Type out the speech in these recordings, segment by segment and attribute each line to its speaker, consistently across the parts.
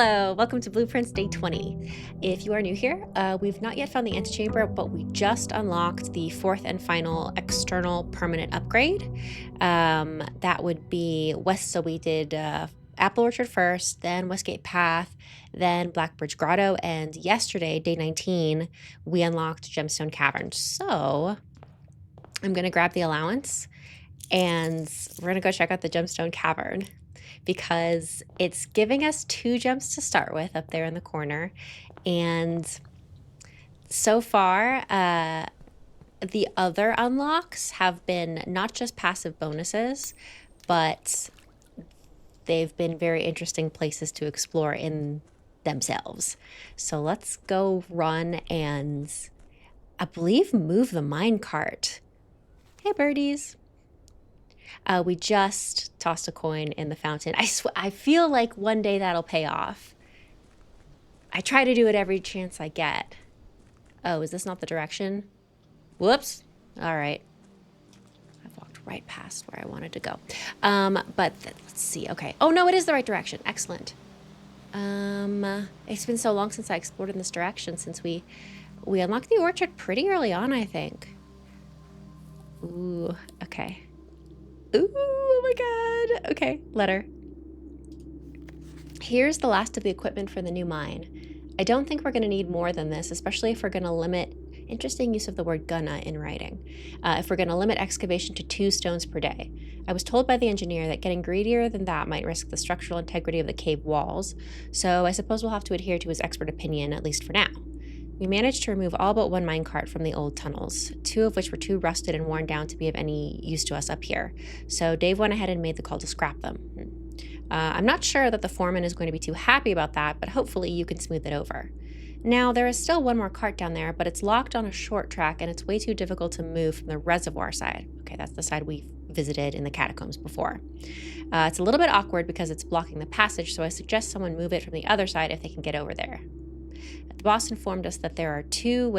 Speaker 1: Hello, welcome to Blueprints Day 20. If you are new here, we've not yet found the antechamber, but we just unlocked the fourth and final external permanent upgrade. That would be west, so we did Apple Orchard first, then Westgate Path, then Blackbridge Grotto, and yesterday, day 19, we unlocked Gemstone Cavern. So I'm going to grab the allowance, and we're going to go check out the Gemstone Cavern, because it's giving us 2 gems to start with up there in the corner. And so far, the other unlocks have been not just passive bonuses, but they've been very interesting places to explore in themselves. So let's go run and, I believe, move the minecart. Hey, birdies. We just tossed a coin in the fountain. I feel like one day that'll pay off. I try to do it every chance I get. Oh, is this not the direction? Whoops. All right. I've walked right past where I wanted to go. Let's see. Okay. Oh, no, it is the right direction. Excellent. It's been so long since I explored in this direction, since we unlocked the orchard pretty early on, I think. Ooh, okay. Ooh, oh my god. Okay, letter. Here's the last of the equipment for the new mine. I don't think we're going to need more than this, especially if we're going to limit, interesting use of the word gonna in writing, if we're going to limit excavation to 2 stones per day. I was told by the engineer that getting greedier than that might risk the structural integrity of the cave walls, so I suppose we'll have to adhere to his expert opinion, at least for now. We managed to remove all but 1 minecart from the old tunnels, 2 of which were too rusted and worn down to be of any use to us up here. So Dave went ahead and made the call to scrap them. I'm not sure that the foreman is going to be too happy about that, but hopefully you can smooth it over. Now, there is still 1 more cart down there, but it's locked on a short track and it's way too difficult to move from the reservoir side. Okay, that's the side we visited in the catacombs before. It's a little bit awkward because it's blocking the passage, so I suggest someone move it from the other side if they can get over there. The boss informed us that there are 2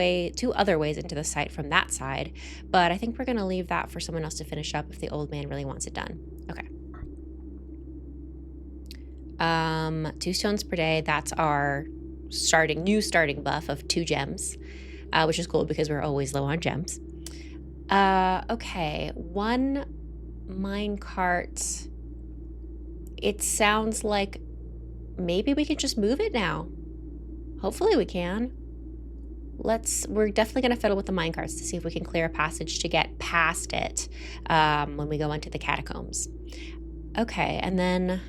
Speaker 1: other ways into the site from that side, but I think we're going to leave that for someone else to finish up if the old man really wants it done. Okay. 2 stones per day, that's our new starting buff of 2 gems, which is cool because we're always low on gems. Okay, 1 minecart. It sounds like maybe we can just move it now. Hopefully we can. We're definitely going to fiddle with the minecarts to see if we can clear a passage to get past it when we go into the catacombs. Okay, and then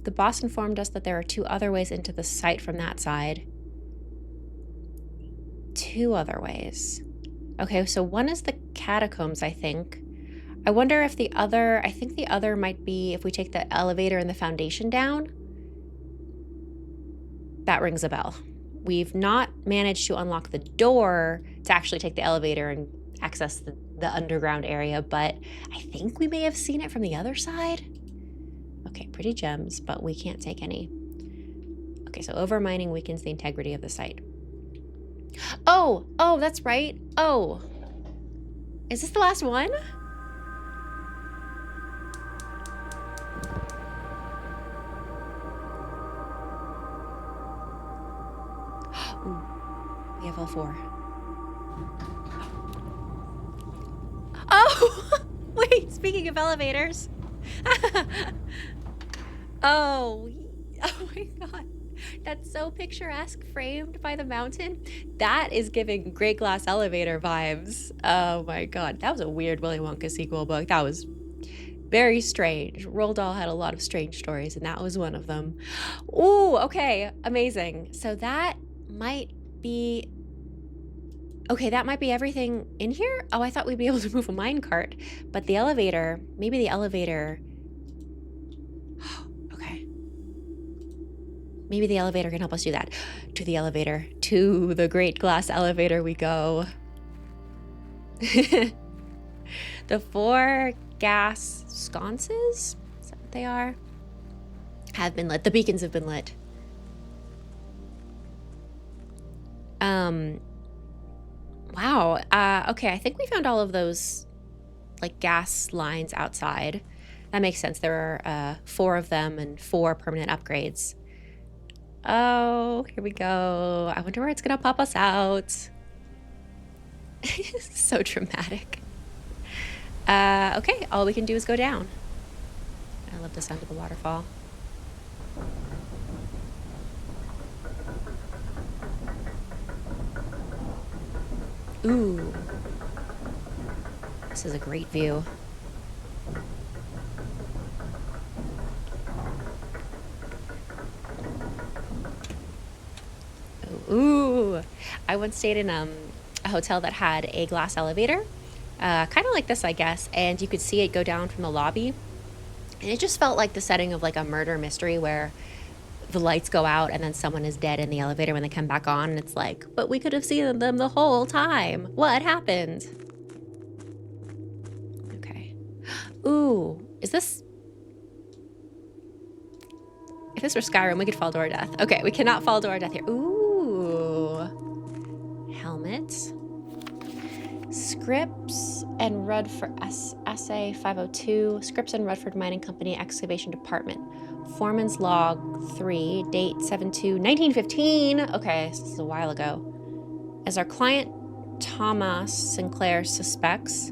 Speaker 1: the boss informed us that there are 2 other ways into the site from that side. 2 other ways. Okay, so 1 is the catacombs, I think. I wonder if I think the other might be if we take the elevator and the foundation down. That rings a bell. We've not managed to unlock the door to actually take the elevator and access the underground area, but I think we may have seen it from the other side. Okay, pretty gems, but we can't take any. Okay, so overmining weakens the integrity of the site. Oh, that's right. Oh, is this the last one? Ooh, we have all 4. Oh, wait, speaking of elevators. Oh my god. That's so picturesque, framed by the mountain. That is giving Great Glass Elevator vibes. Oh my god. That was a weird Willy Wonka sequel book. That was very strange. Roald Dahl had a lot of strange stories, and that was one of them. Ooh, okay. Amazing. So that might be... Okay, that might be everything in here? Oh, I thought we'd be able to move a minecart. But the elevator... Maybe the elevator... Okay. Maybe the elevator can help us do that. To the elevator. To the Great Glass Elevator we go. The 4 gas sconces, is that what they are? Have been lit. The beacons have been lit. Wow. Okay, I think we found all of those like gas lines outside. That makes sense. There are 4 of them and 4 permanent upgrades. Oh, here we go. I wonder where it's gonna pop us out. So dramatic. Okay, all we can do is go down. I love the sound of the waterfall. Ooh. This is a great view. Ooh. I once stayed in a hotel that had a glass elevator, kind of like this, I guess, and you could see it go down from the lobby. And it just felt like the setting of like a murder mystery where the lights go out and then someone is dead in the elevator when they come back on. And it's like, but we could have seen them the whole time. What happened? Okay. Ooh, is this... If this were Skyrim, we could fall to our death. Okay, we cannot fall to our death here. Ooh. Helmet. Scripps and Rudford, SA 502, Scripps and Rudford Mining Company Excavation Department. Foreman's Log 3, date 7/2/1915. Okay, so this is a while ago. As our client Thomas Sinclair suspects,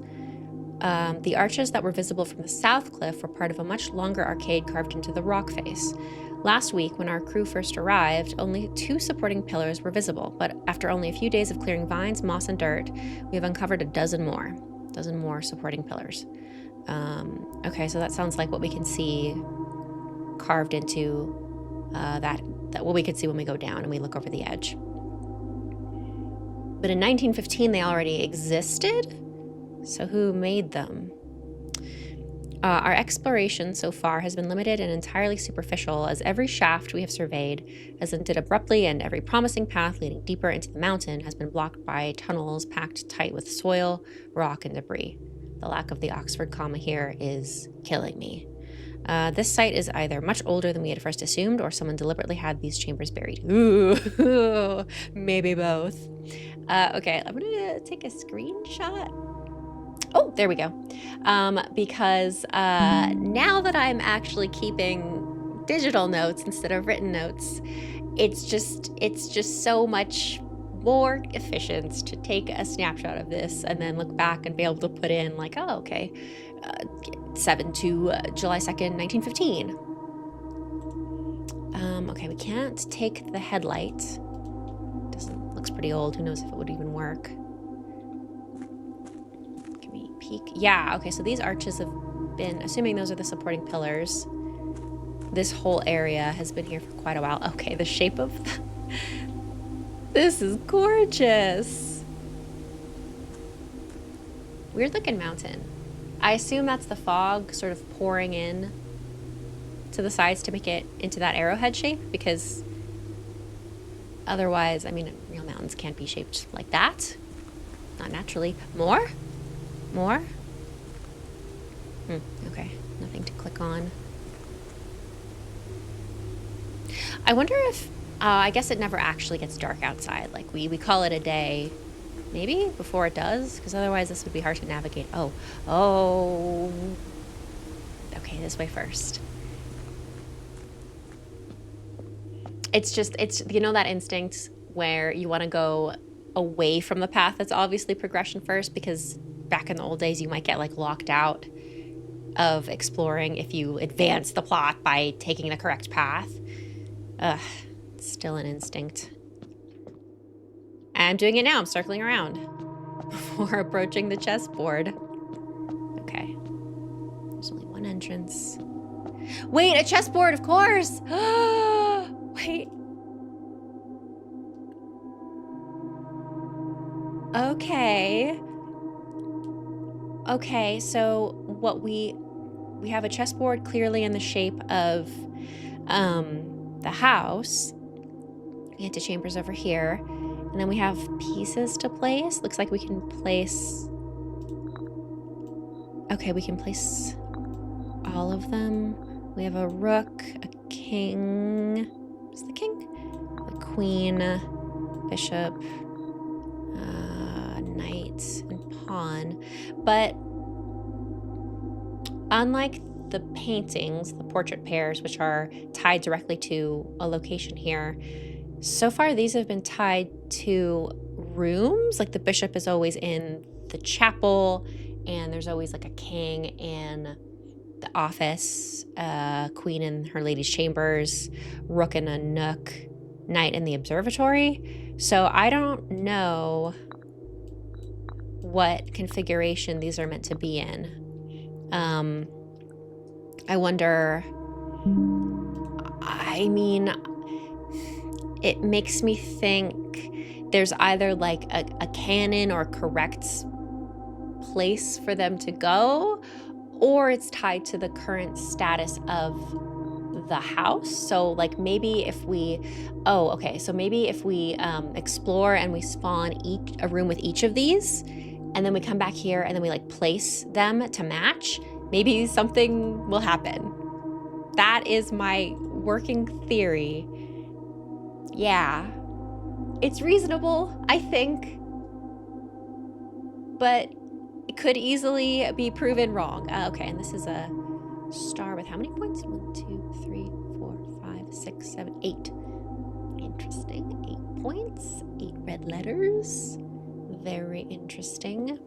Speaker 1: the arches that were visible from the south cliff were part of a much longer arcade carved into the rock face. Last week, when our crew first arrived, only 2 supporting pillars were visible, but after only a few days of clearing vines, moss, and dirt, we have uncovered a dozen more supporting pillars. Okay, so that sounds like what we can see carved into that what we could see when we go down and we look over the edge. But in 1915, they already existed? So who made them? Our exploration so far has been limited and entirely superficial, as every shaft we have surveyed has ended abruptly, and every promising path leading deeper into the mountain has been blocked by tunnels packed tight with soil, rock, and debris. The lack of the Oxford comma here is killing me. This site is either much older than we had first assumed, or someone deliberately had these chambers buried. Ooh, maybe both. Okay, I'm gonna take a screenshot. Oh, there we go. Because now that I'm actually keeping digital notes instead of written notes, it's just so much more efficient to take a snapshot of this and then look back and be able to put in like, oh, okay, 7 to July 2nd, 1915. Okay, we can't take the headlight. Looks pretty old. Who knows if it would even work. Peak. Yeah, okay, so these arches have been, assuming those are the supporting pillars, this whole area has been here for quite a while. Okay, the shape of this is gorgeous. Weird looking mountain. I assume that's the fog sort of pouring in to the sides to make it into that arrowhead shape, because otherwise, I mean, real mountains can't be shaped like that. Not naturally. More? Okay, nothing to click on. I wonder if, I guess it never actually gets dark outside. Like we call it a day, maybe before it does, because otherwise this would be hard to navigate. Oh. Okay, this way first. It's you know that instinct where you want to go away from the path that's obviously progression first, because back in the old days, you might get like locked out of exploring if you advance the plot by taking the correct path. It's still an instinct. I'm doing it now. I'm circling around before approaching the chessboard. Okay. There's only one entrance. Wait, a chessboard, of course. Wait. Okay, so what we have a chessboard clearly in the shape of the house. The antechambers over here. And then we have pieces to place. Looks like we can place... Okay, we can place all of them. We have a rook, a king... What's the king? A queen, bishop, knight, and pawn. But unlike the paintings, the portrait pairs, which are tied directly to a location here, so far these have been tied to rooms. Like the bishop is always in the chapel, and there's always like a king in the office, queen in her lady's chambers, rook in a nook, knight in the observatory. So I don't know what configuration these are meant to be in. I wonder, I mean, it makes me think there's either like a canon or correct place for them to go, or it's tied to the current status of the house. So like maybe if we, maybe if we explore and we spawn a room with each of these, and then we come back here and then we like place them to match, maybe something will happen. That is my working theory. Yeah, it's reasonable, I think, but it could easily be proven wrong. Okay, and this is a star with how many points? 1, 2, 3, 4, 5, 6, 7, 8. Interesting. 8 points, 8 red letters. Very interesting.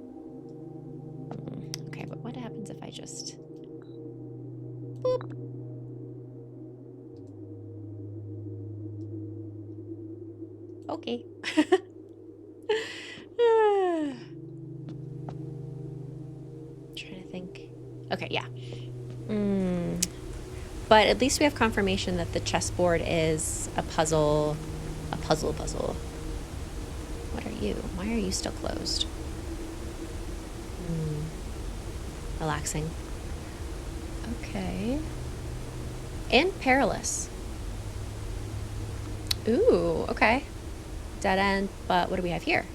Speaker 1: Okay, but what happens if I just... boop? Okay. Trying to think. Okay, yeah. But at least we have confirmation that the chessboard is a puzzle. A puzzle. What are you? Why are you still closed? Relaxing. Okay. And perilous. Ooh, okay. Dead end, but what do we have here?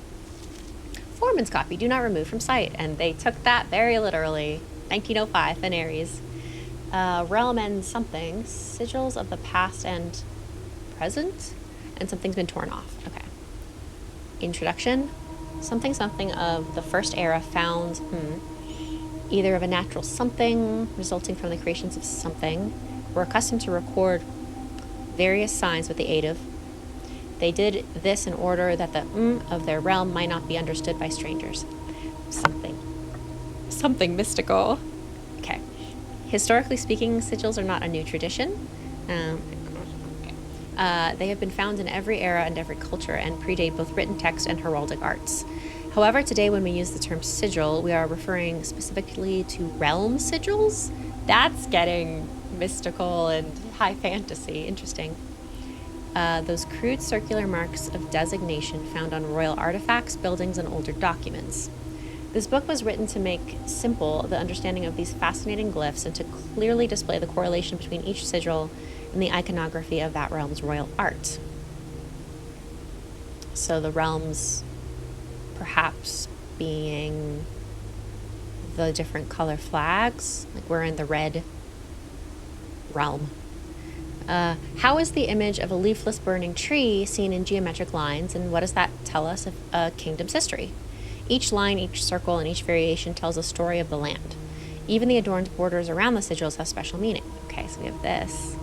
Speaker 1: Foreman's copy, do not remove from sight. And they took that very literally. 1905, Veneres. Realm and something. Sigils of the past and present? And something's been torn off. Okay. Introduction. Something of the first era found either of a natural something resulting from the creations of something. Were accustomed to record various signs with the aid of. They did this in order that the of their realm might not be understood by strangers. Something mystical. Okay. Historically speaking, sigils are not a new tradition. They have been found in every era and every culture and predate both written text and heraldic arts. However, today when we use the term sigil, we are referring specifically to realm sigils. That's getting mystical and high fantasy. Interesting. Those crude circular marks of designation found on royal artifacts, buildings, and older documents. This book was written to make simple the understanding of these fascinating glyphs and to clearly display the correlation between each sigil and the iconography of that realm's royal art. So the realms perhaps being the different color flags, like we're in the red realm. How is the image of a leafless burning tree seen in geometric lines, and what does that tell us of a kingdom's history? Each line, each circle, and each variation tells a story of the land. Even the adorned borders around the sigils have special meaning. Okay, so we have this.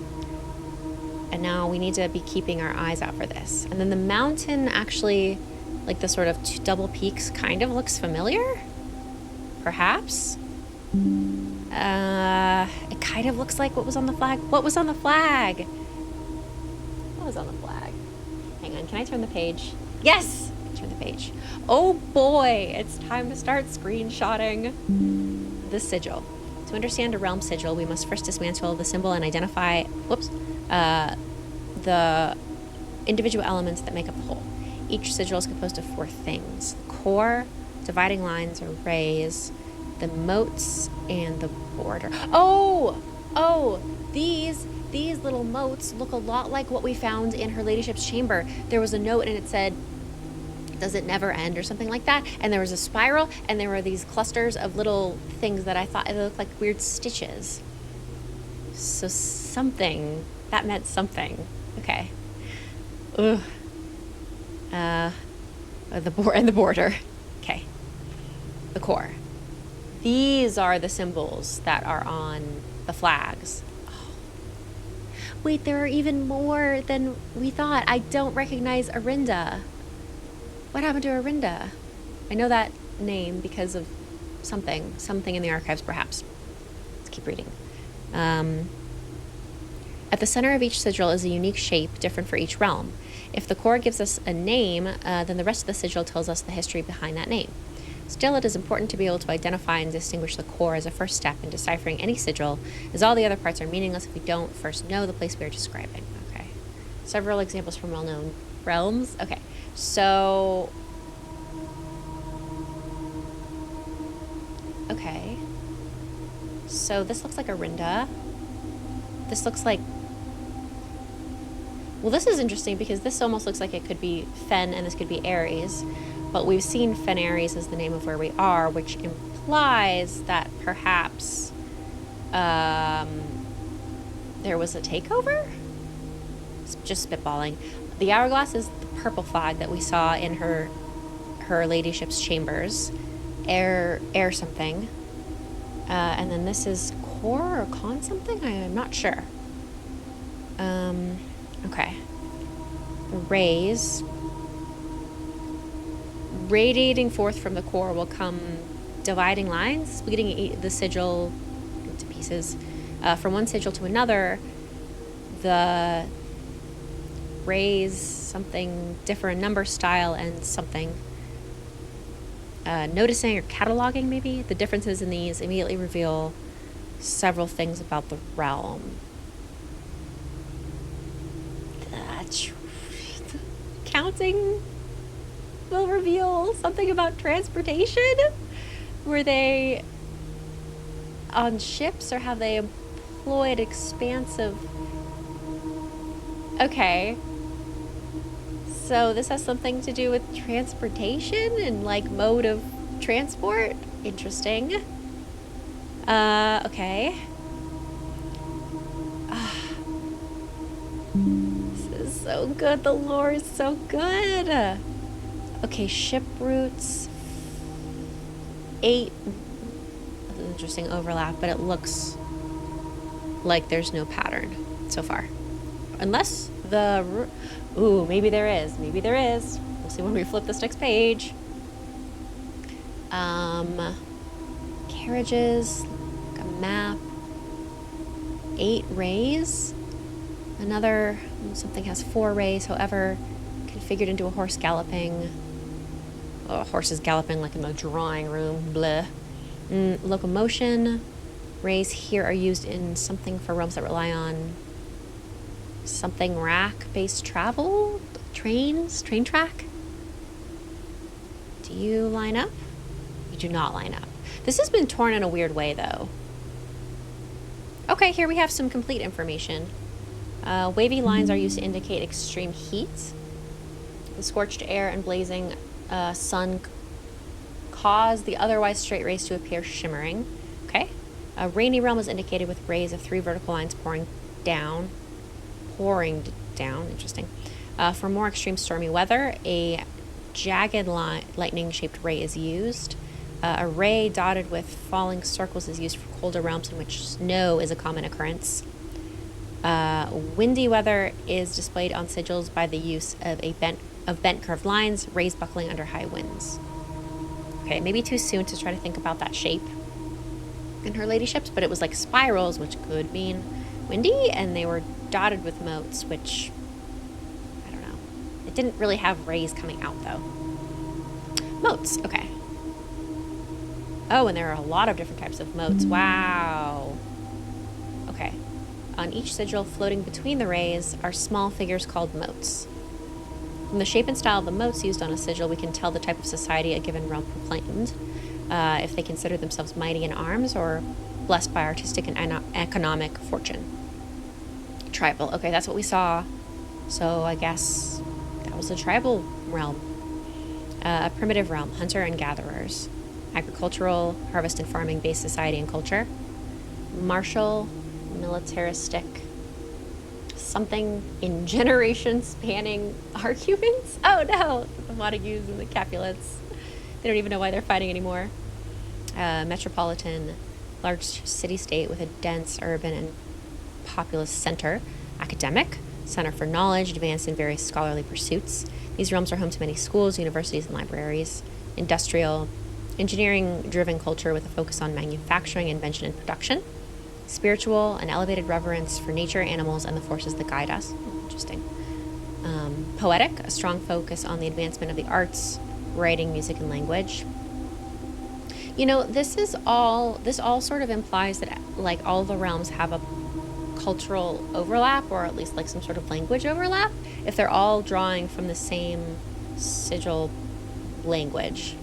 Speaker 1: And now we need to be keeping our eyes out for this. And then the mountain actually, like the sort of double peaks, kind of looks familiar? Perhaps? It kind of looks like what was on the flag. What was on the flag? What was on the flag? Hang on, can I turn the page? Yes! Turn the page. Oh boy, it's time to start screenshotting the sigil. To understand a realm sigil, we must first dismantle the symbol and identify, the individual elements that make up the whole. Each sigil is composed of 4 things: core, dividing lines or rays, the moats, and the border. These little moats look a lot like what we found in Her Ladyship's chamber. There was a note and it said, "Does it never end?" or something like that. And there was a spiral, and there were these clusters of little things that I thought it looked like weird stitches. So something, that meant something. Okay. Ugh. The border. Okay. The core. These are the symbols that are on the flags. Oh. Wait, there are even more than we thought. I don't recognize Arinda. What happened to Arinda? I know that name because of something in the archives, perhaps. Let's keep reading. At the center of each sigil is a unique shape, different for each realm. If the core gives us a name, then the rest of the sigil tells us the history behind that name. Still, it is important to be able to identify and distinguish the core as a first step in deciphering any sigil, as all the other parts are meaningless if we don't first know the place we are describing. Okay. Several examples from well-known realms. Okay, so... Okay. So this looks like Arinda. This looks like... Well, this is interesting because this almost looks like it could be Fen and this could be Ares. But we've seen Fen Ares as the name of where we are, which implies that perhaps there was a takeover? It's just spitballing. The hourglass is the purple flag that we saw in her ladyship's chambers. Air something. And then this is core or con something? I'm not sure. Okay. The rays. Radiating forth from the core will come dividing lines, splitting the sigil into pieces. From one sigil to another, the rays, something different number, style, and something. Noticing or cataloging, maybe, the differences in these immediately reveal several things about the realm. Counting will reveal something about transportation. Were they on ships or have they employed expansive... Okay. So this has something to do with transportation and like mode of transport. Interesting. Okay. This is so good. The lore is so good. Okay, ship routes. 8. Interesting overlap, but it looks like there's no pattern so far. Unless the... Ooh, maybe there is. Maybe there is. We'll see when we flip this next page. Carriages, like a map. 8 rays. Another, something has 4 rays, however, configured into a horse galloping. Oh, horses galloping like in a drawing room. Bleh. Locomotion. Rays here are used in something for realms that rely on something rack-based travel? Trains? Train track? Do you line up? You do not line up. This has been torn in a weird way, though. Okay, here we have some complete information. Wavy lines are used to indicate extreme heat. The scorched air and blazing sun cause the otherwise straight rays to appear shimmering. Okay. A rainy realm is indicated with rays of 3 vertical lines pouring down. Interesting. For more extreme stormy weather, a jagged lightning-shaped ray is used. A ray dotted with falling circles is used for colder realms in which snow is a common occurrence. Windy weather is displayed on sigils by the use of bent curved lines, rays buckling under high winds. Okay, maybe too soon to try to think about that shape in her ladyships, but it was like spirals, which could mean windy, and they were dotted with moats, which, I don't know. It didn't really have rays coming out, though. Moats, okay. Oh, and there are a lot of different types of moats. Wow. Okay. On each sigil floating between the rays are small figures called moats. From the shape and style of the moats used on a sigil, we can tell the type of society a given realm proclaimed, if they consider themselves mighty in arms or blessed by artistic and economic fortune. Tribal. Okay, that's what we saw. So I guess that was a tribal realm. A primitive realm, hunter and gatherers. Agricultural, harvest and farming based society and culture. Martial, militaristic. Something in generation spanning arguments. Oh no, the Montagues and the Capulets. They don't even know why they're fighting anymore. Metropolitan, large city-state with a dense urban and populous center. Academic, center for knowledge advanced in various scholarly pursuits. These realms are home to many schools, universities, and libraries. Industrial, engineering-driven culture with a focus on manufacturing, invention, and production. Spiritual, an elevated reverence for nature, animals, and the forces that guide us. Interesting. Poetic, a strong focus on the advancement of the arts, writing, music, and language. You know, this all sort of implies that like all the realms have a cultural overlap, or at least like some sort of language overlap, if they're all drawing from the same sigil language.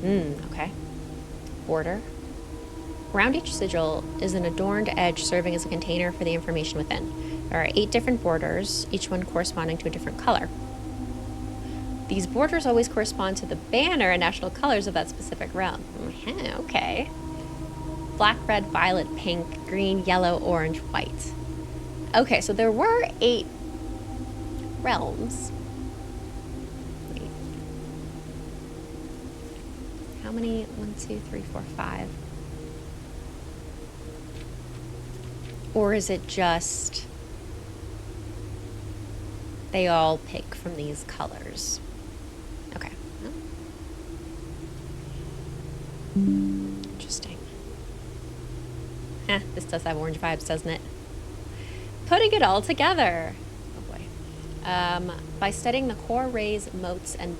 Speaker 1: Okay. Border. Around each sigil is an adorned edge serving as a container for the information within. There are 8 different borders, each one corresponding to a different color. These borders always correspond to the banner and national colors of that specific realm. Okay. Black, red, violet, pink, green, yellow, orange, white. Okay, so there were 8 realms. Wait. How many? 1, 2, 3, 4, 5. Or is it just they all pick from these colors? Okay. Interesting. This does have orange vibes, doesn't it? Putting it all together. Oh boy. By studying the core, rays, motes, and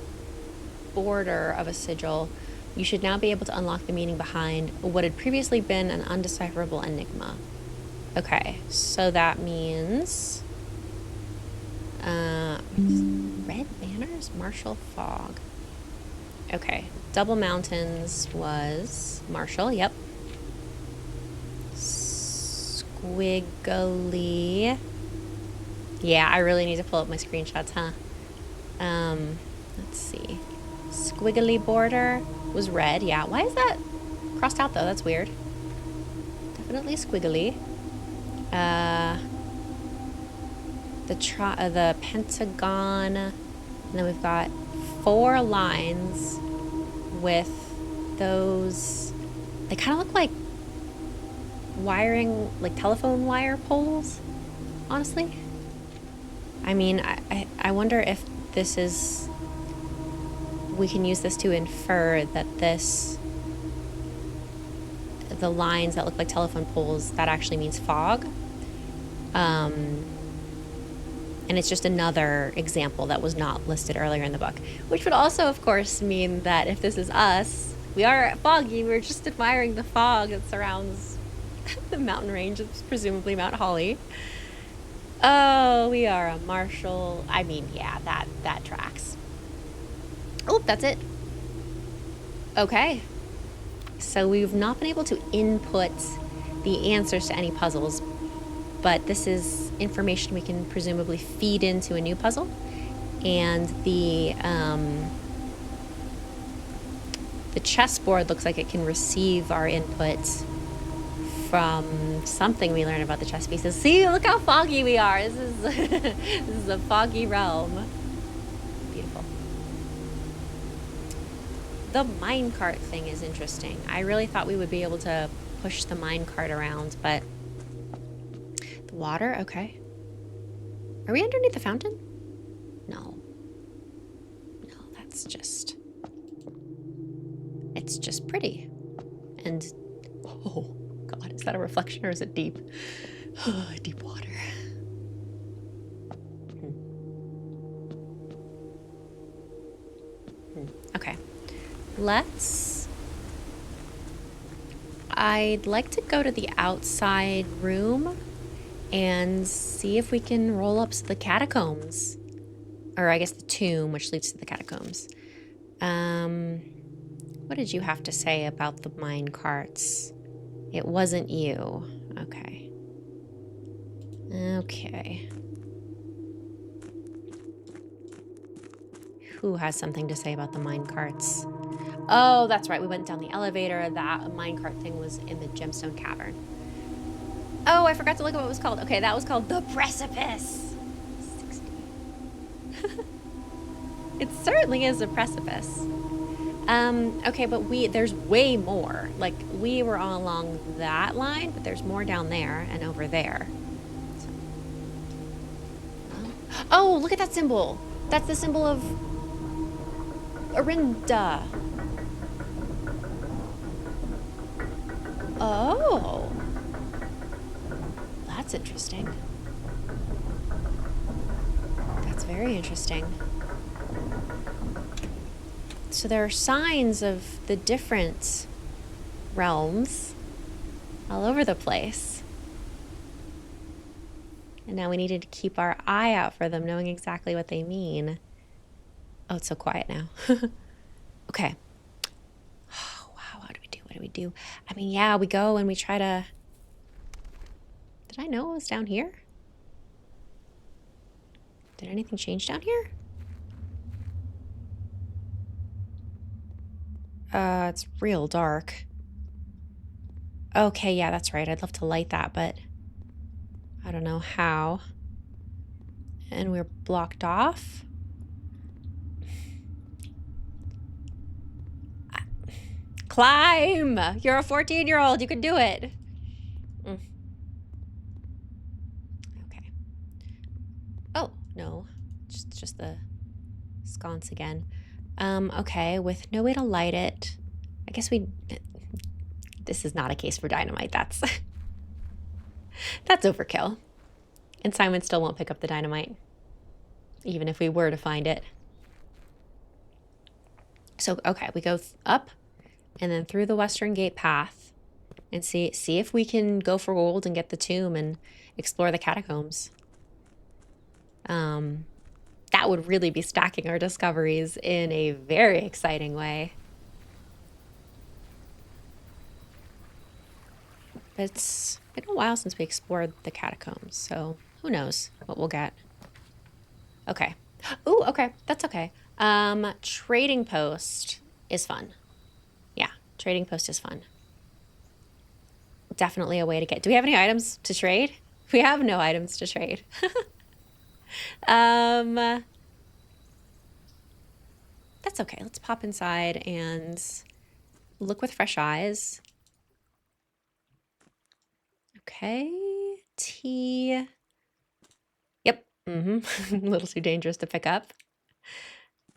Speaker 1: border of a sigil, you should now be able to unlock the meaning behind what had previously been an undecipherable enigma. Okay, so that means red banners, martial fog. Okay, double mountains was martial. Yep. Squiggly. Yeah, I really need to pull up my screenshots, huh? Let's see. Squiggly border was red. Yeah, why is that crossed out though? That's weird. Definitely squiggly. The pentagon, and then we've got 4 lines with those. They kind of look like wiring, like telephone wire poles, honestly. I mean, I wonder if this is, we can use this to infer that the lines that look like telephone poles, that actually means fog. And it's just another example that was not listed earlier in the book, which would also, of course, mean that if this is us, we are foggy. We're just admiring the fog that surrounds the mountain range. It's presumably Mount Holly. Oh, we are a martial. I mean, yeah, that tracks. Oh, that's it. Okay. So we've not been able to input the answers to any puzzles, but this is information we can presumably feed into a new puzzle. And the chessboard looks like it can receive our input from something we learned about the chess pieces. See, look how foggy we are. This is this is a foggy realm. Beautiful. The minecart thing is interesting. I really thought we would be able to push the minecart around, but the water, okay. Are we underneath the fountain? No. No, that's just, it's just pretty. And, oh God, is that a reflection or is it deep? Deep water. Okay. I'd like to go to the outside room and see if we can roll up to the catacombs. Or I guess the tomb, which leads to the catacombs. What did you have to say about the mine carts? It wasn't you. Okay. Okay. Who has something to say about the mine carts? Oh, that's right. We went down the elevator. That minecart thing was in the Gemstone Cavern. Oh, I forgot to look at what it was called. Okay, that was called the Precipice. 60. It certainly is a precipice. Okay, but there's way more. Like, we were all along that line, but there's more down there and over there. So, oh, look at that symbol. That's the symbol of Arinda. Oh. That's interesting. That's very interesting. So there are signs of the different realms all over the place. And now we needed to keep our eye out for them, knowing exactly what they mean. Oh, it's so quiet now. Okay. Oh, wow, what do we do? What do we do? I mean, yeah, we go and we try to... Did I know it was down here? Did anything change down here? It's real dark. Okay, yeah, that's right. I'd love to light that, but I don't know how. And we're blocked off. Climb! You're a 14-year-old. You can do it. Okay. Oh, no. Just the sconce again. Okay, with no way to light it. I guess this is not a case for dynamite. That's overkill. And Simon still won't pick up the dynamite, even if we were to find it. So, okay, we go up and then through the Western Gate path and see if we can go for gold and get the tomb and explore the catacombs. That would really be stacking our discoveries in a very exciting way. But it's been a while since we explored the catacombs, so who knows what we'll get. Okay. Ooh, okay. That's okay. Trading post is fun. Yeah, trading post is fun. Definitely a way to get... Do we have any items to trade? We have no items to trade. That's okay. Let's pop inside and look with fresh eyes. Okay. Tea. Yep. A little too dangerous to pick up.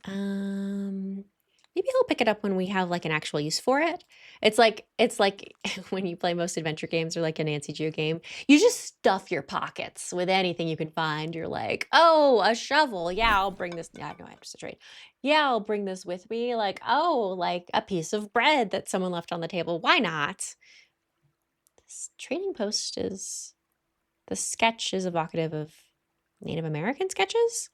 Speaker 1: Maybe I'll pick it up when we have like an actual use for it. It's like when you play most adventure games or like a Nancy Drew game, you just stuff your pockets with anything you can find. You're like, oh, a shovel. Yeah, I'll bring this. Yeah, I have no items to trade. Yeah, I'll bring this with me. Like, oh, like a piece of bread that someone left on the table. Why not? This trading post is... The sketch is evocative of Native American sketches.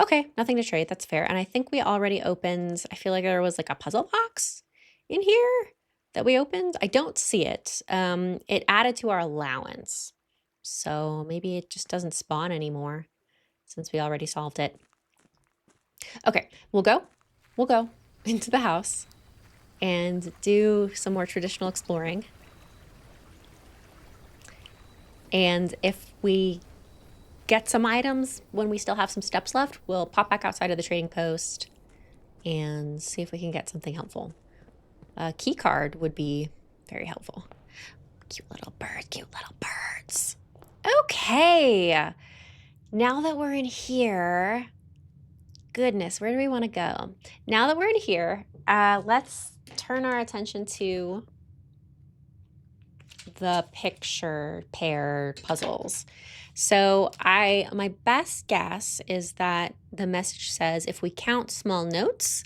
Speaker 1: Okay, nothing to trade. That's fair. And I think we already opened... I feel like there was like a puzzle box in here that we opened. I don't see it. It added to our allowance. So maybe it just doesn't spawn anymore since we already solved it. Okay, we'll go into the house and do some more traditional exploring. And if we get some items when we still have some steps left, we'll pop back outside of the trading post and see if we can get something helpful. A key card would be very helpful. Cute little birds. Okay. Now that we're in here, goodness, where do we want to go? Now that we're in here, let's turn our attention to the picture pair puzzles. So my best guess is that the message says, if we count small notes,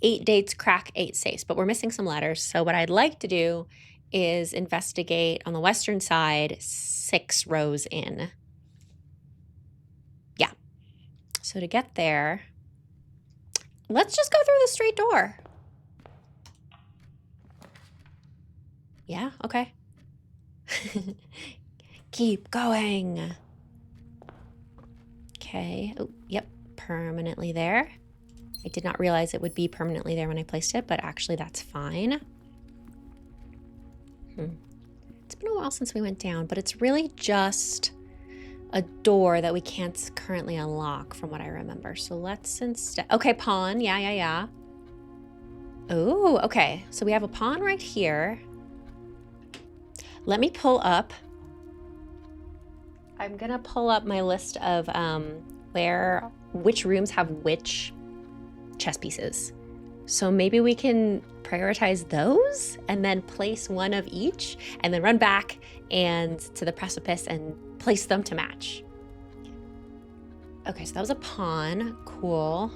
Speaker 1: 8 dates crack 8 safes, but we're missing some letters. So what I'd like to do is investigate on the western side, 6 rows in. Yeah. So to get there, let's just go through the straight door. Yeah, okay. Keep going. Okay. Oh, yep. Permanently there. I did not realize it would be permanently there when I placed it, but actually that's fine. It's been a while since we went down, but it's really just a door that we can't currently unlock from what I remember. So let's instead, okay, pawn, yeah. Oh, okay, so we have a pawn right here. Let me pull up. I'm gonna pull up my list of which rooms have which chess pieces. So maybe we can prioritize those and then place one of each and then run back and to the precipice and place them to match. Okay, so that was a pawn. Cool.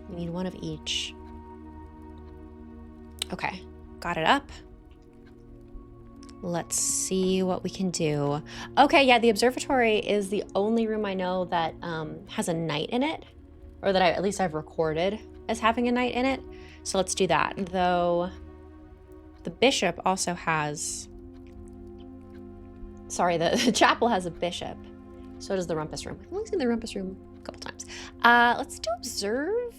Speaker 1: We need one of each. Okay, got it up. Let's see what we can do. Okay, yeah, the observatory is the only room I know that has a knight in it, or that at least I've recorded as having a knight in it. So let's do that. Though the bishop also has, sorry, the chapel has a bishop. So does the rumpus room. I've only seen the rumpus room a couple times. Let's do observe.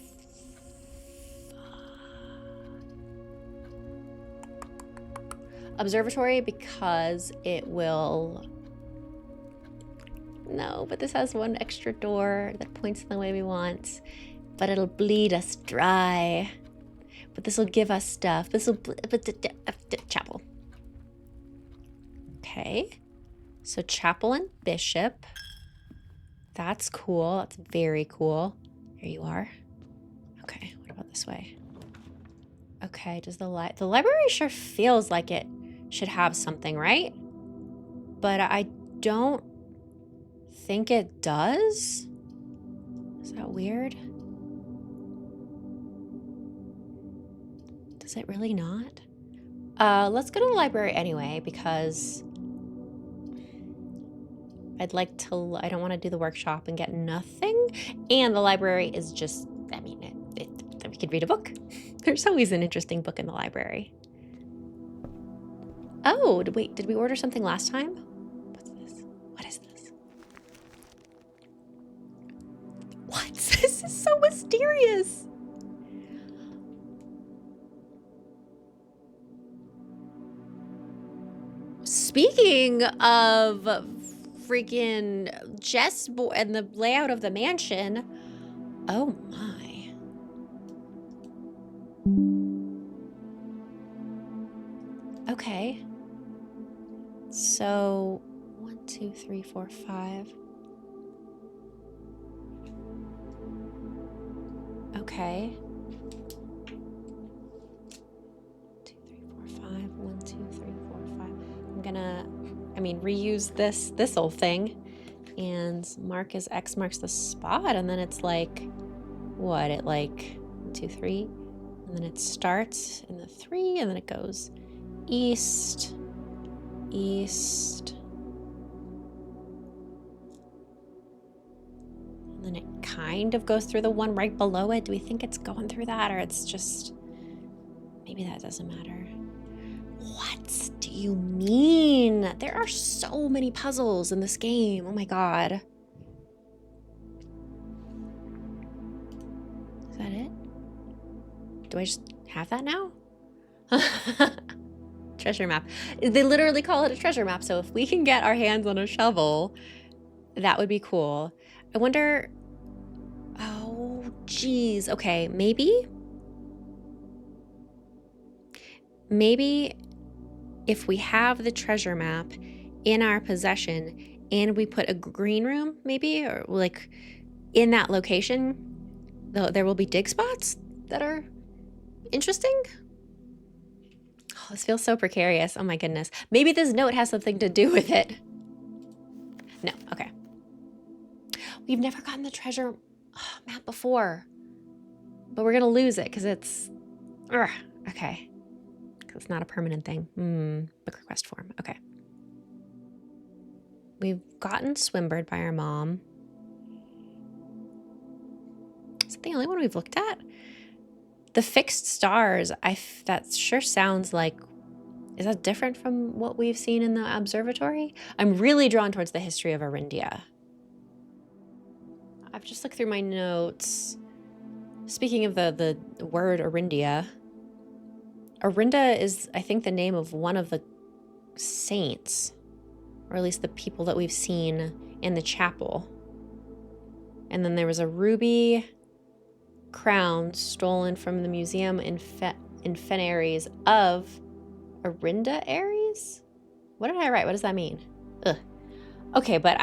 Speaker 1: Observatory, because it will, no, but this has one extra door that points in the way we want, but it'll bleed us dry. But this will give us stuff. This will, chapel. Okay, so chapel and bishop. That's cool. That's very cool. Here you are. Okay, what about this way? Okay, does the library sure feels like it should have something, right? But I don't think it does. Is that weird? Does it really not? Let's go to the library anyway, because I'd like to, I don't want to do the workshop and get nothing. And the library is just, I mean, we could read a book. There's always an interesting book in the library. Oh, wait, did we order something last time? What's this? What is this? What? This is so mysterious. Speaking of freaking chessboard and the layout of the mansion, oh my. Okay. So 1, 2, 3, 4, 5. Okay. 2, 3, 4, 5. 1, 2, 3, 4, 5. I'm gonna, reuse this whole thing and mark as X marks the spot, and then it's like, what? It like 1, 2, 3, and then it starts in the 3, and then it goes east, east, and then it kind of goes through the one right below it. Do we think it's going through that, or it's just, maybe that doesn't matter? What do you mean? There are so many puzzles in this game. Oh my god. Is that it? Do I just have that now? Treasure map. They literally call it a treasure map, so if we can get our hands on a shovel, that would be cool. I wonder, oh geez, okay, maybe if we have the treasure map in our possession and we put a green room, maybe, or like in that location, there will be dig spots that are interesting. Oh, this feels so precarious. Oh my goodness. Maybe this note has something to do with it. No, okay. We've never gotten the treasure map before, but we're gonna lose it because it's, okay. Because it's not a permanent thing. Book request form, okay. We've gotten Swinburne by our mom. Is that the only one we've looked at? The fixed stars, that sure sounds like, is that different from what we've seen in the observatory? I'm really drawn towards the history of Arindia. I've just looked through my notes. Speaking of the word Arindia, Arinda is, I think, the name of one of the saints. or at least the people that we've seen in the chapel. And then there was a ruby crown stolen from the museum in Fenaries of Arinda Aries? What did I write? What does that mean? Ugh. Okay, but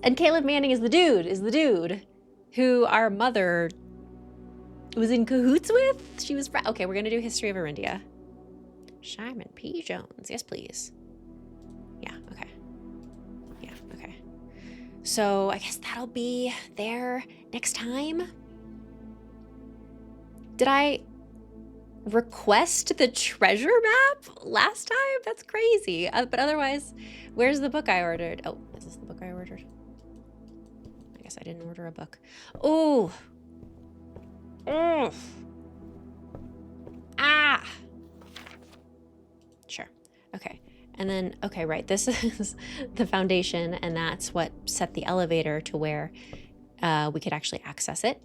Speaker 1: and Caleb Manning is the dude who our mother was in cahoots with. She was, okay, we're gonna do History of Arindia. Simon P. Jones, yes please. Yeah, okay. Yeah, okay. So I guess that'll be there next time. Did I request the treasure map last time? That's crazy. But otherwise, where's the book I ordered? Oh, is this the book I ordered? I guess I didn't order a book. Oh. Oh. Ah. Sure. Okay. And then, okay, right. This is the foundation, and that's what set the elevator to where we could actually access it.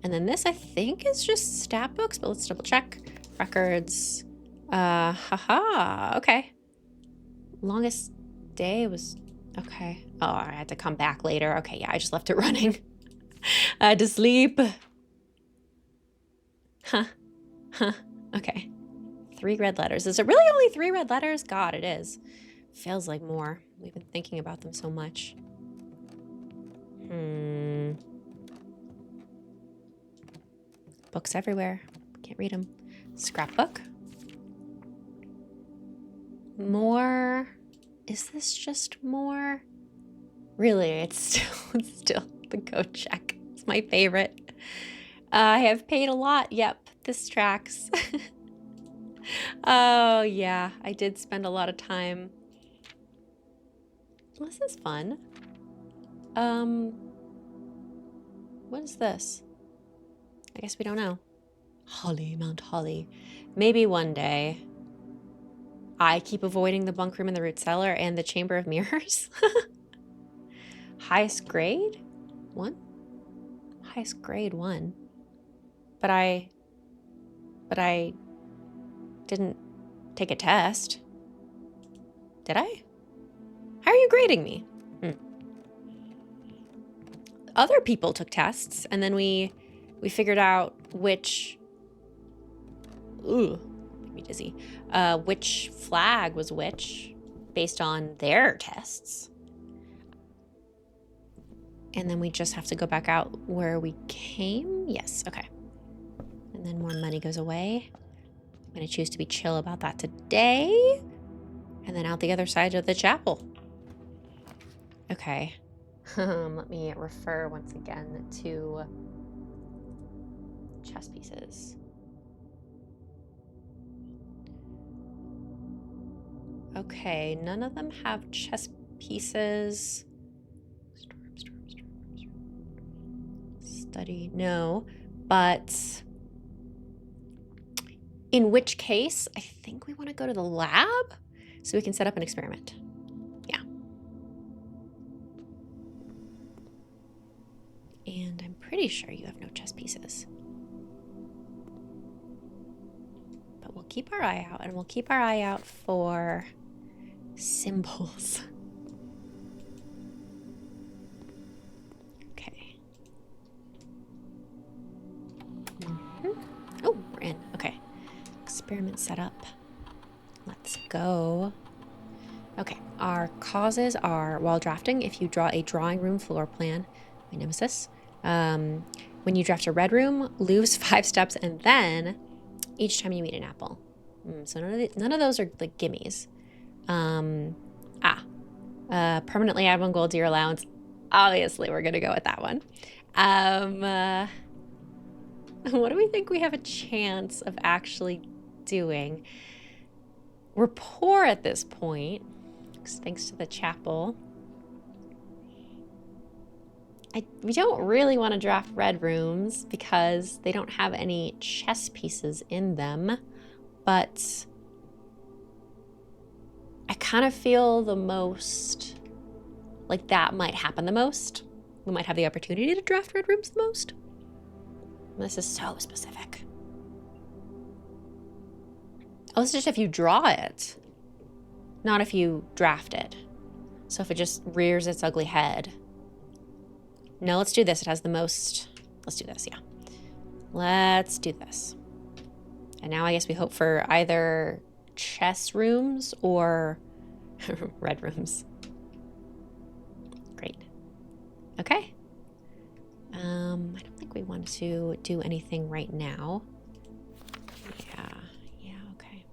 Speaker 1: And then this, I think, is just stat books, but let's double check. Records. Haha. Okay. Longest day was, okay. Oh, I had to come back later. Okay, yeah, I just left it running. I had to sleep. Huh. Okay. 3 red letters. Is it really only 3 red letters? God, it is. Feels like more. We've been thinking about them so much. Books everywhere. Can't read them. Scrapbook. More. Is this just more? Really, it's still the code check. It's my favorite. I have paid a lot. Yep, this tracks. Oh, yeah. I did spend a lot of time. This is fun. What is this? I guess we don't know. Holly, Mount Holly. Maybe one day. I keep avoiding the bunk room in the root cellar and the Chamber of Mirrors. Highest grade? 1? Highest grade 1. But I didn't take a test. Did I? How are you grading me? Other people took tests, and then we figured out which... Ooh, make me dizzy. Which flag was which based on their tests. And then we just have to go back out where we came? Yes, okay. And then more money goes away. I'm going to choose to be chill about that today. And then out the other side of the chapel. Okay. Let me refer once again to chess pieces. Okay, none of them have chess pieces. Study, no. But in which case, I think we want to go to the lab so we can set up an experiment. Yeah. And I'm pretty sure you have no chess pieces. But we'll keep our eye out, and we'll keep our eye out for symbols. Okay. Oh, we're in. Okay. Experiment set up. Let's go. Okay, our causes are, while drafting, if you draw a drawing room floor plan, my nemesis, when you draft a red room, lose 5 steps, and then each time you eat an apple. So none of those are like gimmies. Permanently add 1 gold to your allowance. Obviously, we're gonna go with that one. What do we think we have a chance of actually doing? We're poor at this point, thanks to the chapel. We don't really want to draft red rooms because they don't have any chess pieces in them, but I kind of feel the most like that might happen the most. We might have the opportunity to draft red rooms the most. This is so specific. Oh, it's just if you draw it. Not if you draft it. So if it just rears its ugly head. No, let's do this. It has the most. Let's do this, yeah. Let's do this. And now I guess we hope for either chess rooms or red rooms. Great. Okay. I don't think we want to do anything right now. Yeah, okay.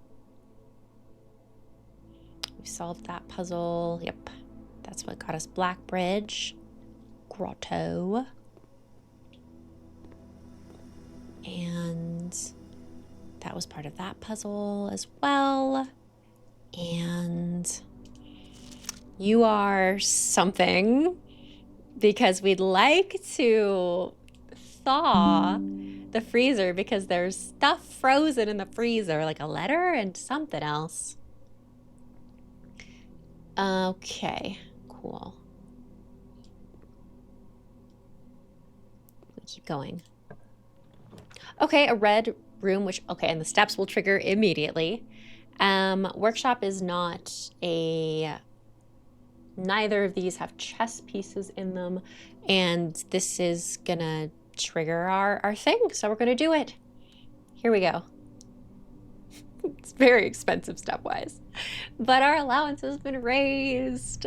Speaker 1: We've solved that puzzle. Yep. That's what got us Black Bridge. Grotto. And that was part of that puzzle as well. And you are something because we'd like to thaw the freezer because there's stuff frozen in the freezer, like a letter and something else. Okay, cool. We keep going. Okay, a red room, which, okay, and the steps will trigger immediately. Workshop is not a, neither of these have chess pieces in them, and this is gonna trigger our thing, so we're gonna do it. Here we go. It's very expensive stepwise, but our allowance has been raised.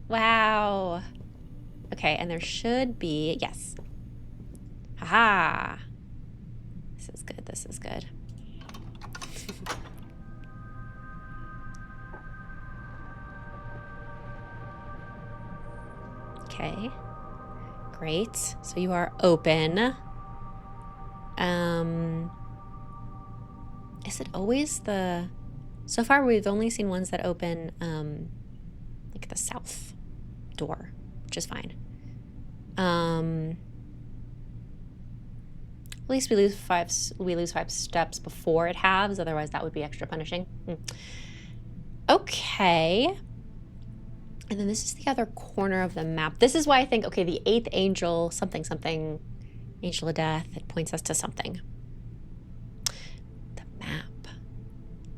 Speaker 1: Wow. Okay, and there should be, yes. Haha. This is good, this is good. Okay, great. So you are open. Is it always the... So far we've only seen ones that open like the south door, which is fine. At least we lose five steps before it halves, otherwise that would be extra punishing. Okay. And then this is the other corner of the map. This is why I think, okay, the 8th angel, something, something, angel of death, it points us to something. The map.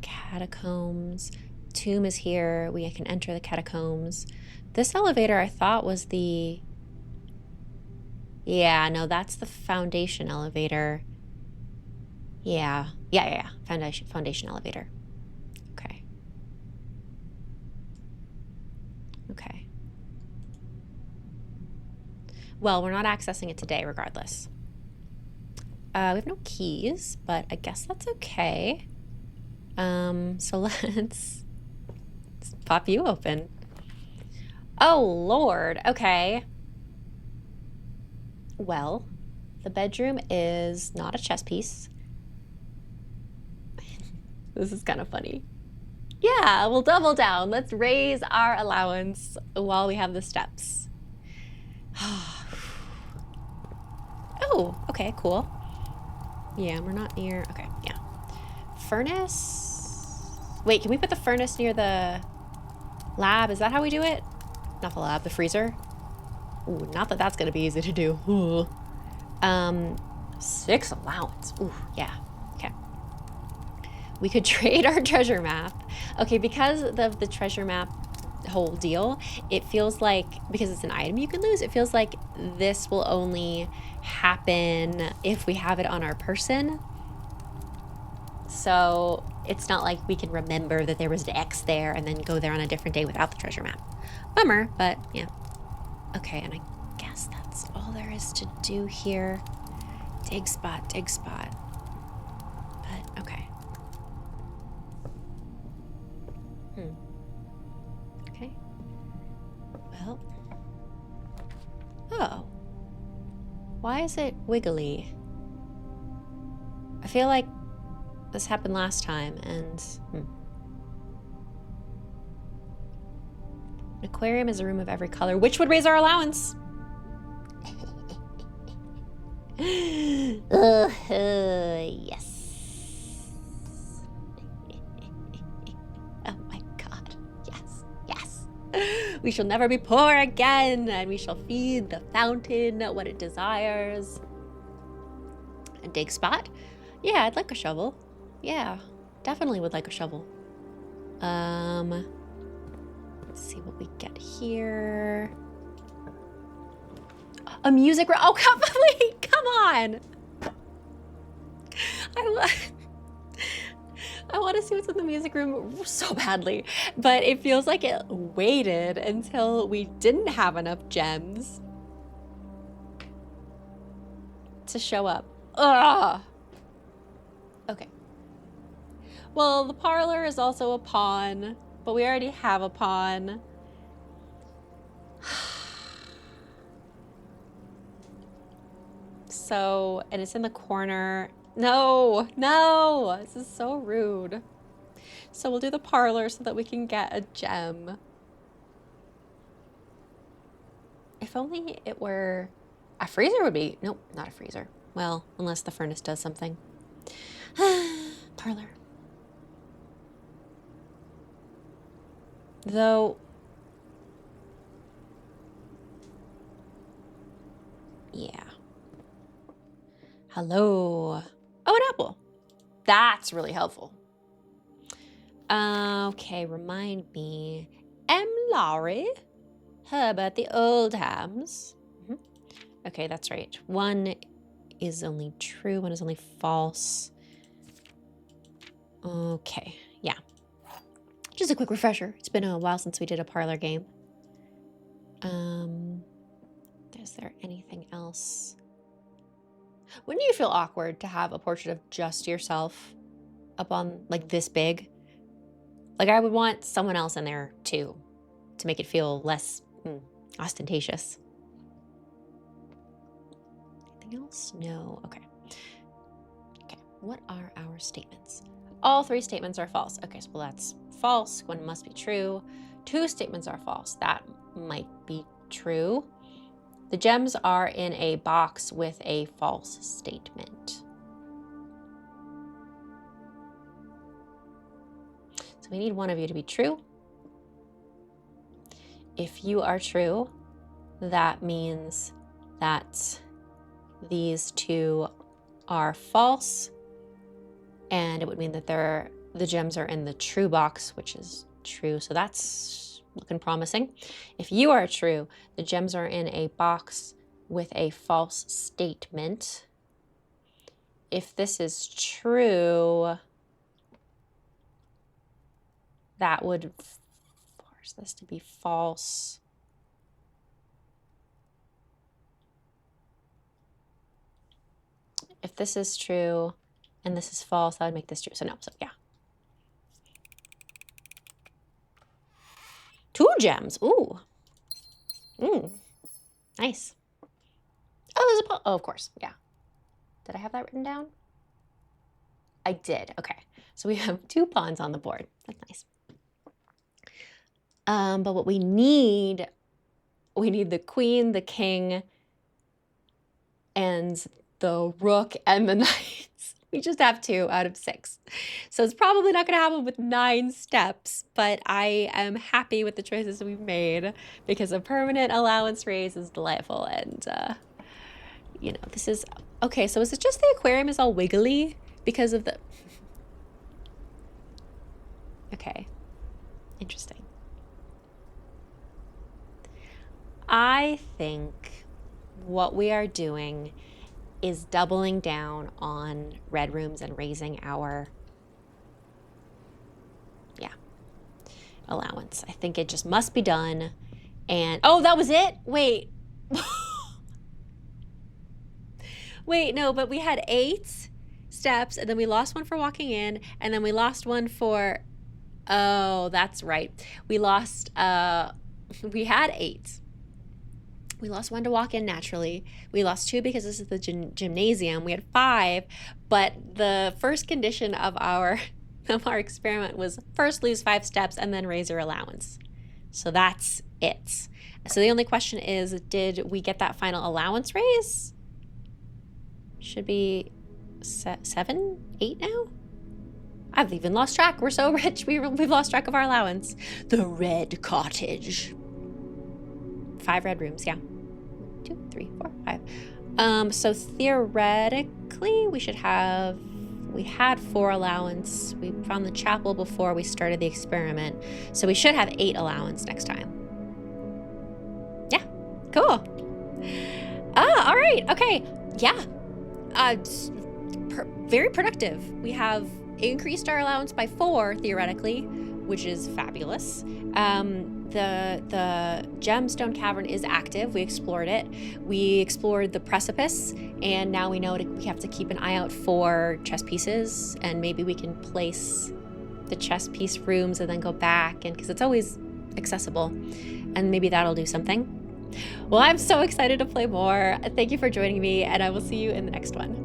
Speaker 1: Catacombs. Tomb is here. We can enter the catacombs. This elevator I thought was the... Yeah, no, that's the foundation elevator. Yeah. Foundation elevator. Okay. Well, we're not accessing it today regardless. We have no keys, but I guess that's okay. So let's pop you open. Oh, Lord. Okay. Well, the bedroom is not a chess piece. This is kind of funny. Yeah, we'll double down. Let's raise our allowance while we have the steps. Oh, okay, cool. Yeah, we're not near... Okay, yeah. Furnace? Wait, can we put the furnace near the lab? Is that how we do it? Not the lab, the freezer? Ooh, not that that's going to be easy to do. Ooh. 6 allowance. Ooh, yeah. Okay. We could trade our treasure map. Okay, because of the treasure map whole deal, it feels like, because it's an item you can lose, it feels like this will only happen if we have it on our person. So it's not like we can remember that there was an X there and then go there on a different day without the treasure map. Bummer, but yeah. Okay, and I guess that's all there is to do here. Dig spot, dig spot. But, okay. Okay. Well. Oh. Why is it wiggly? I feel like this happened last time, and... An aquarium is a room of every color, which would raise our allowance. Yes. Oh my God. Yes. Yes. We shall never be poor again, and we shall feed the fountain what it desires. A dig spot? Yeah, I'd like a shovel. Yeah, definitely would like a shovel. Let's see what we get here. A music room. Oh, come on. I want to see what's in the music room so badly, but it feels like it waited until we didn't have enough gems to show up. Ugh. Okay. Well, the parlor is also a pawn, but we already have a pawn. So, and it's in the corner. No, this is so rude. So we'll do the parlor so that we can get a gem. If only it were a freezer would be, nope, not a freezer. Well, unless the furnace does something. Parlor. Though, yeah. Hello. Oh, an apple. That's really helpful. Okay, remind me. Laurie. How about the old hams? Okay, that's right. One is only true, one is only false. Okay, yeah. Just a quick refresher. It's been a while since we did a parlor game. Is there anything else? Wouldn't you feel awkward to have a portrait of just yourself up on, like, this big? Like, I would want someone else in there, too, to make it feel less ostentatious. Anything else? No. Okay. Okay. What are our statements? All 3 statements are false. Okay, so well, that's false. One must be true. 2 statements are false. That might be true. The gems are in a box with a false statement. So we need one of you to be true. If you are true, that means that these 2 are false, and it would mean that the gems are in the true box, which is true. So that's looking promising. If you are true, the gems are in a box with a false statement. If this is true, that would force this to be false. If this is true and this is false, that would make this true. So no, so yeah. 2 gems. Ooh. Nice. Oh, there's a pawn. Oh, of course. Yeah. Did I have that written down? I did. Okay. So we have 2 pawns on the board. That's nice. But what we need the queen, the king, and the rook and the knights. We just have 2 out of 6. So it's probably not going to happen with 9 steps, but I am happy with the choices we've made because a permanent allowance raise is delightful. And, you know, this is, okay, so is it just the aquarium is all wiggly because of the, okay, interesting. I think what we are doing is doubling down on red rooms and raising our, allowance. I think it just must be done. And, oh, that was it? Wait. Wait, no, but we had 8 steps, and then we lost one for walking in, and then we lost one for, oh, that's right. We lost, we had 8. We lost 1 to walk in naturally. We lost 2 because this is the gymnasium. We had 5, but the first condition of our experiment was first lose 5 steps and then raise your allowance. So that's it. So the only question is, did we get that final allowance raise? Should be 7, 8 now? I've even lost track. We're so rich. We've lost track of our allowance. The red cottage. 5 red rooms, yeah. 2, 3, 4, 5. So theoretically, we should have We had 4 allowance. We found the chapel before we started the experiment. So we should have 8 allowance next time. Yeah, cool. All right, okay, yeah. Very productive. We have increased our allowance by 4, theoretically, which is fabulous. The Gemstone Cavern is active. We explored it. We explored the Precipice, and now we know we have to keep an eye out for chess pieces, and maybe we can place the chess piece rooms and then go back, and because it's always accessible, and maybe that'll do something. Well, I'm so excited to play more. Thank you for joining me, and I will see you in the next one.